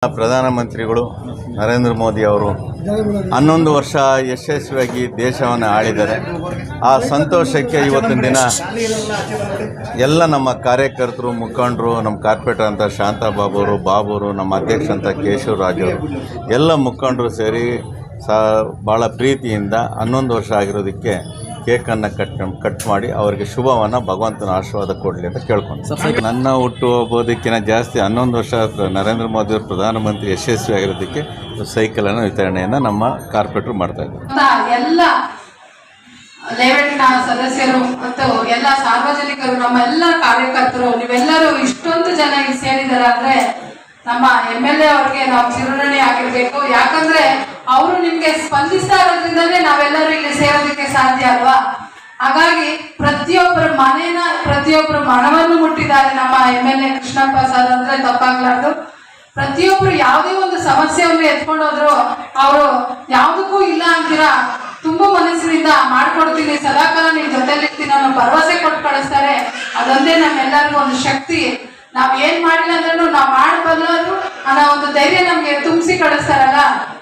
ಪ್ರಧಾನಮಂತ್ರಿಗಳು ನರೇಂದ್ರ ಮೋದಿ ಅವರು 11 ವರ್ಷ ಯಶಸ್ವಿಯಾಗಿ ದೇಶವನ್ನು ಆಳಿದ್ದಾರೆ. ಆ ಸಂತೋಷಕ್ಕೆ ಇವತ್ತಿನ ದಿನ ಎಲ್ಲ ನಮ್ಮ ಕಾರ್ಯಕರ್ತರು, ಮುಖಂಡರು, ನಮ್ಮ ಕಾರ್ಪೊರೇಟರ್ ಅಂತ ಶಾಂತಾಬಾಬು ಅವರು, ಬಾಬು ಅವರು, ನಮ್ಮ ಅಧ್ಯಕ್ಷ ಅಂತ ಕೇಶವರಾಜ್ ಅವರು, ಎಲ್ಲ ಮುಖಂಡರು ಸೇರಿ ಭಾಳ ಪ್ರೀತಿಯಿಂದ 11 ವರ್ಷ ಆಗಿರೋದಕ್ಕೆ ಕೇಕನ್ನು ಕಟ್ ಮಾಡಿ ಅವರಿಗೆ ಶುಭವನ್ನು ಭಗವಂತನ ಆಶೀರ್ವಾದ ಕೊಡಲಿ ಅಂತ ಕೇಳ್ಕೊಂಡು, ನನ್ನ ಹುಟ್ಟುಹಬ್ಬದಕ್ಕಿಂತ ಜಾಸ್ತಿ 11 ವರ್ಷ ನರೇಂದ್ರ ಮೋದಿ ಅವರು ಪ್ರಧಾನಮಂತ್ರಿ ಯಶಸ್ವಿ ಆಗಿರೋದಕ್ಕೆ ಸೈಕಲನ್ನು ವಿತರಣೆಯನ್ನು ನಮ್ಮ ಕಾರ್ಪೊರೇಟರ್ ಮಾಡ್ತಾ ಇದ್ದಾರೆ. ಎಲ್ಲ ಲೇಔಟ್ನ ಸದಸ್ಯರು ಮತ್ತು ಎಲ್ಲ ಸಾರ್ವಜನಿಕರು, ನಮ್ಮ ಎಲ್ಲ ಕಾರ್ಯಕರ್ತರು, ನೀವೆಲ್ಲರೂ ಇಷ್ಟೊಂದು ಜನ ಇಲ್ಲಿ ಸೇರಿದ್ದಾರೆ ಅಂದ್ರೆ ನಮ್ಮ MLA ಅವ್ರಿಗೆ ನಾವು ಚಿರಋಣಿ ಆಗಿರ್ಬೇಕು. ಯಾಕಂದ್ರೆ ಅವರು ನಿಮ್ಗೆ ಸ್ಪಂದಿಸ್ತಾ ಇರೋದ್ರಿಂದಲೇ ನಾವೆಲ್ಲರೂ ಇಲ್ಲಿ ಸೇರೋದಕ್ಕೆ ಸಾಧ್ಯ ಅಲ್ವಾ. ಹಾಗಾಗಿ ಪ್ರತಿಯೊಬ್ಬರ ಮನವನ್ನು ಮುಟ್ಟಿದ್ದಾರೆ ನಮ್ಮ MLA ಕೃಷ್ಣಪ್ಪ ಸರ್ ಅಂದ್ರೆ ತಪ್ಪಾಗ್ಲಾರ್ದು. ಪ್ರತಿಯೊಬ್ರು ಯಾವುದೇ ಒಂದು ಸಮಸ್ಯೆಯನ್ನು ಎತ್ಕೊಂಡು ಹೋದ್ರು ಅವರು ಯಾವುದಕ್ಕೂ ಇಲ್ಲ ಅಂತೀರಾ, ತುಂಬಾ ಮನಸ್ಸಿನಿಂದ ಮಾಡ್ಕೊಡ್ತೀನಿ, ಸದಾಕಾಲ ನಿಮ್ ಜೊತೆಲಿರ್ತೀನಿ ಅನ್ನೋ ಭರವಸೆ ಕೊಟ್ಟು ಕಳಿಸ್ತಾರೆ. ಅದೊಂದೇ ನಮ್ಮೆಲ್ಲರಿಗೂ ಒಂದು ಶಕ್ತಿ. ನಾವ್ ಏನ್ ಮಾಡಿಲ್ಲ ಅಂದ್ರೂ ನಾವ್ ಮಾಡಬಲ್ಲರು ಅನ್ನೋ ಒಂದು ಧೈರ್ಯ ನಮ್ಗೆ ತುಂಬಿಸಿ ಕಳಿಸ್ತಾರಲ್ಲ,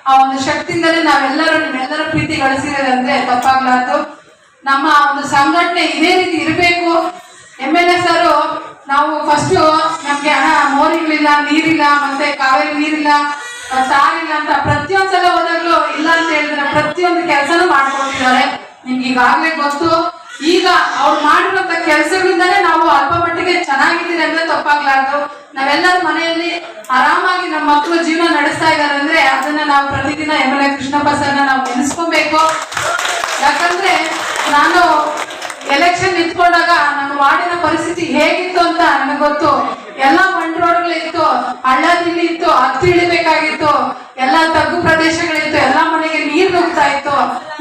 ಆ ಒಂದು ಶಕ್ತಿಯಿಂದಲೇ ನಾವೆಲ್ಲರೂ ನಿಮ್ಮೆಲ್ಲರ ಪ್ರೀತಿ ಗಳಿಸಿರೋದಂದ್ರೆ ತಪ್ಪಾಗ್ಲಾರ್ದು. ನಮ್ಮ ಒಂದು ಸಂಘಟನೆ ಇದೇ ರೀತಿ ಇರಬೇಕು. MLA ಸರ್ ನಾವು ಫಸ್ಟ್ ನಮ್ಗೆ ಹಣ ಮೋರಿಗಳಿಲ್ಲ, ನೀರಿಲ್ಲ, ಮತ್ತೆ ಕಾವೇರಿ ನೀರಿಲ್ಲ, ಸಾರಿಲ್ಲ ಅಂತ ಪ್ರತಿಯೊಂದ್ಸಲ ಹೋದಾಗ್ಲೂ ಇಲ್ಲ ಅಂತ ಹೇಳಿದ್ರೆ ಪ್ರತಿಯೊಂದು ಕೆಲಸನೂ ಮಾಡ್ಕೊಟ್ಟಿದ್ದಾರೆ. ನಿಮ್ಗೆ ಈಗಾಗಲೇ ಗೊತ್ತು. ಈಗ ಅವ್ರು ಮಾಡಿರುವಂತ ಕೆಲಸಗಳಿಂದಾನೇ ನಾವು ಅಲ್ಪ ಮಟ್ಟಿಗೆ ಚೆನ್ನಾಗಿದ್ದೀರಿ ಅಂದ್ರೆ ತಪ್ಪಾಗ್ಲಾರ್ದು. ನಾವೆಲ್ಲರ ಮನೆಯಲ್ಲಿ ಆರಾಮಾಗಿ ನಮ್ಮ ಮಕ್ಕಳು ಜೀವನ ನಡೆಸ್ತಾ ಇದ್ದಾರೆ ಅಂದ್ರೆ ಅದನ್ನ ನಾವು ಪ್ರತಿದಿನ MLA ಕೃಷ್ಣಪ್ಪ ಸರ್ನ ನಾವು ನೆನೆಸ್ಕೊಬೇಕು. ಯಾಕಂದ್ರೆ ನಾನು ಎಲೆಕ್ಷನ್ ನಿಂತ್ಕೊಂಡಾಗ ನಮ್ಮ ವಾರ್ಡಿನ ಪರಿಸ್ಥಿತಿ ಹೇಗಿತ್ತು ಅಂತ ನನಗೆ ಗೊತ್ತು. ಎಲ್ಲಾ ಮಣ್ಣು ರೋಡ್ಗಳಿತ್ತು, ಹಳ್ಳ ದಿಲ್ಲಿ ಇತ್ತು, ಹತ್ತು ಇಳಿಬೇಕಾಗಿತ್ತು, ಎಲ್ಲಾ ತಗ್ಗು ಪ್ರದೇಶಗಳಿತ್ತು, ಎಲ್ಲಾ ಮನೆಗೆ ನೀರು ನುಗ್ತಾ ಇತ್ತು.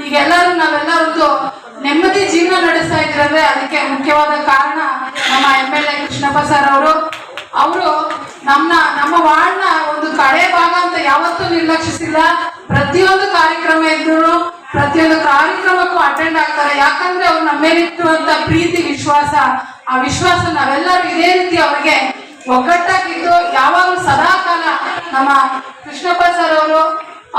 ಈಗೆಲ್ಲರೂ ನಾವೆಲ್ಲ ಒಂದು ನೆಮ್ಮದಿ ಜೀವನ ನಡೆಸ್ತಾ ಇದ್ರಂದ್ರೆ ಅದಕ್ಕೆ ಮುಖ್ಯವಾದ ಕಾರಣ ನಮ್ಮ MLA ಕೃಷ್ಣಪ್ಪ ಸರ್ ಅವರು ನಮ್ಮ ವಾರ್ಡ್ನ ಒಂದು ಕಡೆ ಭಾಗ ಅಂತ ಯಾವತ್ತೂ ನಿರ್ಲಕ್ಷಿಸಿಲ್ಲ. ಪ್ರತಿಯೊಂದು ಕಾರ್ಯಕ್ರಮ ಇದ್ರು ಪ್ರತಿಯೊಂದು ಕಾರ್ಯಕ್ರಮಕ್ಕೂ ಅಟೆಂಡ್ ಆಗ್ತಾರೆ. ಯಾಕಂದ್ರೆ ಅವ್ರು ನಮ್ಮ ಮೇಲಿಟ್ಟಿರುವಂತ ಪ್ರೀತಿ, ವಿಶ್ವಾಸ, ಆ ವಿಶ್ವಾಸ ನಾವೆಲ್ಲರೂ ಇದೇ ರೀತಿ ಅವ್ರಿಗೆ ಒಗ್ಗಟ್ಟಾಗಿದ್ದು ಯಾವಾಗಲೂ ಸದಾಕಾಲ ನಮ್ಮ ಕೃಷ್ಣಪ್ಪ ಸರ್ ಅವರು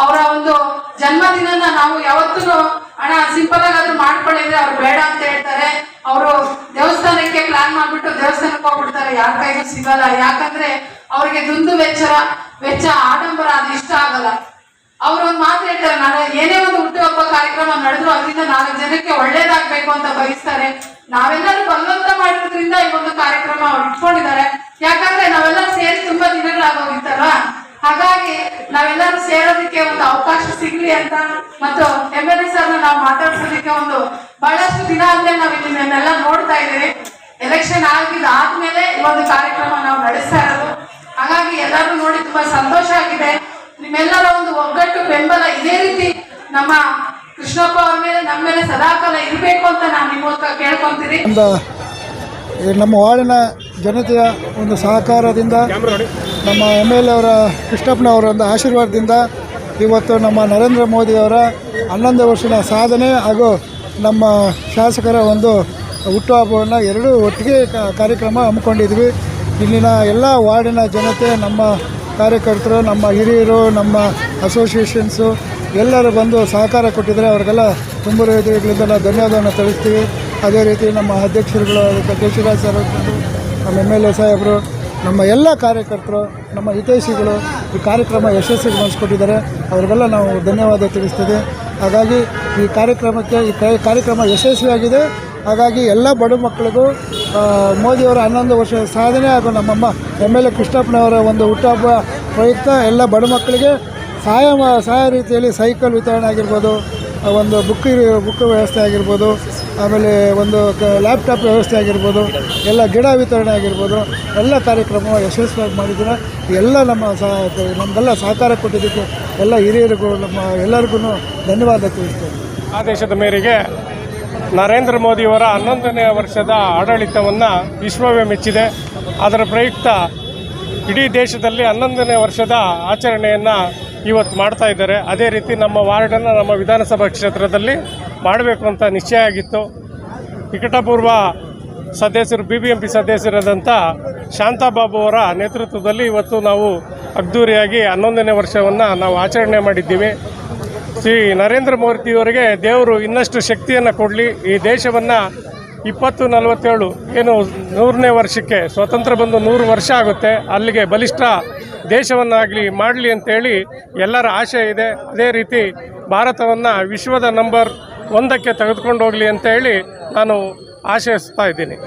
ಅವರ ಒಂದು ಜನ್ಮದಿನನ ನಾವು ಯಾವತ್ತೂ ಹಣ ಸಿಂಪಲ್ ಆಗಾದ್ರೂ ಮಾಡ್ಕೊಂಡಿದ್ರೆ ಅವ್ರು ಬೇಡ ಅಂತ ಹೇಳ್ತಾರೆ. ಅವರು ದೇವಸ್ಥಾನಕ್ಕೆ ಪ್ಲಾನ್ ಮಾಡ್ಬಿಟ್ಟು ದೇವಸ್ಥಾನಕ್ಕೆ ಹೋಗ್ಬಿಡ್ತಾರೆ, ಯಾರ ಕೈಗೂ ಸಿಗಲ್ಲ. ಯಾಕಂದ್ರೆ ಅವ್ರಿಗೆ ದುಂದು ವೆಚ್ಚ ಆಡಂಬರ ಅದು ಇಷ್ಟ ಆಗಲ್ಲ. ಅವ್ರು ಒಂದು ಮಾತು ಹೇಳ್ತಾರೆ, ನಾನು ಏನೇ ಒಂದು ಹುಟ್ಟುಹಬ್ಬ ಕಾರ್ಯಕ್ರಮ ನಡೆದ್ರು ಅದರಿಂದ 4 ಜನಕ್ಕೆ ಒಳ್ಳೇದಾಗ್ಬೇಕು ಅಂತ ಬಯಸ್ತಾರೆ. ನಾವೆಲ್ಲರೂ ಬಲವಂತ ಮಾಡಿರೋದ್ರಿಂದ ಈ ಒಂದು ಕಾರ್ಯಕ್ರಮ ಅವ್ರು ಇಟ್ಕೊಂಡಿದ್ದಾರೆ. ಯಾಕಂದ್ರೆ ನಾವೆಲ್ಲ ಸೇರಿ ತುಂಬಾ ದಿನಗಳಾಗೋಗಿತ್ತಲ್ವಾ, ಹಾಗಾಗಿ ನಾವೆಲ್ಲರೂ ಸೇರೋದಕ್ಕೆ ಒಂದು ಅವಕಾಶ ಸಿಗ್ಲಿ ಅಂತ ಮತ್ತು MLA ಸರ್ನ ನಾವು ಮಾತಾಡ್ಸೋದಕ್ಕೆ ಒಂದು ಬಹಳಷ್ಟು ದಿನ ಆದ್ಮೇಲೆ ನಾವು ನಿಮ್ಮನ್ನೆಲ್ಲ ನೋಡ್ತಾ ಇದ್ದೀವಿ. ಎಲೆಕ್ಷನ್ ಆದ್ಮೇಲೆ ಈ ಒಂದು ಕಾರ್ಯಕ್ರಮ ನಾವು ನಡೆಸ್ತಾ ಇರೋದು. ಹಾಗಾಗಿ ಎಲ್ಲರೂ ನೋಡಿ ತುಂಬಾ ಸಂತೋಷ ಆಗಿದೆ. ನಿಮ್ಮೆಲ್ಲರ ಒಂದು ಒಗ್ಗಟ್ಟು, ಬೆಂಬಲ ಇದೇ ರೀತಿ ನಮ್ಮ ಕೃಷ್ಣಪ್ಪ ಅವ್ರ ಮೇಲೆ, ನಮ್ಮ ಮೇಲೆ ಸದಾಕಾಲ ಇರಬೇಕು ಅಂತ ನಾನು ನಿಮ್ಮ ಮೂಲಕ ಕೇಳ್ಕೊಂತೀನಿ. ನಮ್ಮ ವಾರ್ಡಿನ ಜನತೆಯ ಒಂದು ಸಹಕಾರದಿಂದ, ನಮ್ಮ MLA ಅವರ ಕೃಷ್ಣಪ್ಪನವರ ಒಂದು ಆಶೀರ್ವಾದದಿಂದ ಇವತ್ತು ನಮ್ಮ ನರೇಂದ್ರ ಮೋದಿಯವರ 11 ವರ್ಷದ ಸಾಧನೆ ಹಾಗೂ ನಮ್ಮ ಶಾಸಕರ ಒಂದು ಹುಟ್ಟುಹಬ್ಬವನ್ನು ಎರಡೂ ಒಟ್ಟಿಗೆ ಕಾರ್ಯಕ್ರಮ ಹಮ್ಮಿಕೊಂಡಿದ್ವಿ. ಇಲ್ಲಿನ ಎಲ್ಲ ವಾರ್ಡಿನ ಜನತೆ, ನಮ್ಮ ಕಾರ್ಯಕರ್ತರು, ನಮ್ಮ ಹಿರಿಯರು, ನಮ್ಮ ಅಸೋಸಿಯೇಷನ್ಸು ಎಲ್ಲರೂ ಬಂದು ಸಹಕಾರ ಕೊಟ್ಟಿದ್ದಾರೆ. ಅವ್ರಿಗೆಲ್ಲ ತುಂಬ ಹೃದಯಗಳಿಂದ ಧನ್ಯವಾದವನ್ನು ತಿಳಿಸ್ತೀವಿ. ಅದೇ ರೀತಿ ನಮ್ಮ ಅಧ್ಯಕ್ಷರುಗಳು ಕೇಶವರಾಜ್ ಸರ್, ನಮ್ಮ MLA ಸಾಹೇಬರು, ನಮ್ಮ ಎಲ್ಲ ಕಾರ್ಯಕರ್ತರು, ನಮ್ಮ ಹಿತೈಷಿಗಳು ಈ ಕಾರ್ಯಕ್ರಮ ಯಶಸ್ವಿಗೊಳಿಸ್ಕೊಟ್ಟಿದ್ದಾರೆ. ಅವ್ರಿಗೆಲ್ಲ ನಾವು ಧನ್ಯವಾದ ತಿಳಿಸ್ತೀವಿ. ಹಾಗಾಗಿ ಈ ಕಾರ್ಯಕ್ರಮ ಯಶಸ್ವಿಯಾಗಿದೆ. ಹಾಗಾಗಿ ಎಲ್ಲ ಬಡ ಮಕ್ಕಳಿಗೂ ಮೋದಿಯವರ 11 ವರ್ಷದ ಸಾಧನೆ ಹಾಗೂ ನಮ್ಮಮ್ಮ MLA ಕೃಷ್ಣಪ್ಪನವರ ಒಂದು ಹುಟ್ಟುಹಬ್ಬ ಪ್ರಯುಕ್ತ ಎಲ್ಲ ಬಡ ಮಕ್ಕಳಿಗೆ ಸಹಾಯ ರೀತಿಯಲ್ಲಿ ಸೈಕಲ್ ವಿತರಣೆ ಆಗಿರ್ಬೋದು, ಒಂದು ಬುಕ್ ವ್ಯವಸ್ಥೆ ಆಗಿರ್ಬೋದು, ಆಮೇಲೆ ಒಂದು ಲ್ಯಾಪ್ಟಾಪ್ ವ್ಯವಸ್ಥೆ ಆಗಿರ್ಬೋದು, ಗಿಡ ವಿತರಣೆ ಆಗಿರ್ಬೋದು, ಎಲ್ಲ ಕಾರ್ಯಕ್ರಮ ಯಶಸ್ವಿಯಾಗಿ ಮಾಡಿದ್ರೆ ಎಲ್ಲ ನಮಗೆಲ್ಲ ಸಹಕಾರ ಕೊಟ್ಟಿದ್ದಕ್ಕೆ ಎಲ್ಲ ಹಿರಿಯರಿಗೂ ಎಲ್ಲರಿಗೂ ಧನ್ಯವಾದ ತಿಳಿಸ್ತೇವೆ. ಆದೇಶದ ಮೇರೆಗೆ ನರೇಂದ್ರ ಮೋದಿಯವರ 11ನೇ ವರ್ಷದ ಆಡಳಿತವನ್ನು ವಿಶ್ವವೇ ಮೆಚ್ಚಿದೆ. ಅದರ ಪ್ರಯುಕ್ತ ಇಡೀ ದೇಶದಲ್ಲಿ 11ನೇ ವರ್ಷದ ಆಚರಣೆಯನ್ನು ಇವತ್ತು ಮಾಡ್ತಾ ಇದ್ದಾರೆ. ಅದೇ ರೀತಿ ನಮ್ಮ ವಾರ್ಡನ್ನು ನಮ್ಮ ವಿಧಾನಸಭಾ ಕ್ಷೇತ್ರದಲ್ಲಿ ಮಾಡಬೇಕು ಅಂತ ನಿಶ್ಚಯ ಆಗಿತ್ತು. ನಿಕಟಪೂರ್ವ ಸದಸ್ಯರು BBMP ಸದಸ್ಯರಾದಂಥ ಶಾಂತಾಬಾಬು ಅವರ ನೇತೃತ್ವದಲ್ಲಿ ಇವತ್ತು ನಾವು ಅದ್ದೂರಿಯಾಗಿ 11ನೇ ವರ್ಷವನ್ನು ನಾವು ಆಚರಣೆ ಮಾಡಿದ್ದೀವಿ. ಶ್ರೀ ನರೇಂದ್ರ ಮೋದಿಯವರಿಗೆ ದೇವರು ಇನ್ನಷ್ಟು ಶಕ್ತಿಯನ್ನು ಕೊಡಲಿ. ಈ ದೇಶವನ್ನು 2047 ಏನು 100ನೇ ವರ್ಷಕ್ಕೆ ಸ್ವಾತಂತ್ರ್ಯ ಬಂದು 100 ವರ್ಷ ಆಗುತ್ತೆ, ಅಲ್ಲಿಗೆ ಬಲಿಷ್ಠ ದೇಶವನ್ನಾಗಲಿ ಮಾಡಲಿ ಅಂತೇಳಿ ಎಲ್ಲರ ಆಶೆ ಇದೆ. ಅದೇ ರೀತಿ ಭಾರತವನ್ನು ವಿಶ್ವದ ನಂಬರ್ 1ಕ್ಕೆ ತೆಗೆದುಕೊಂಡು ಹೋಗಲಿ ಅಂತೇಳಿ ನಾನು ಆಶಯಿಸ್ತಾ ಇದ್ದೀನಿ.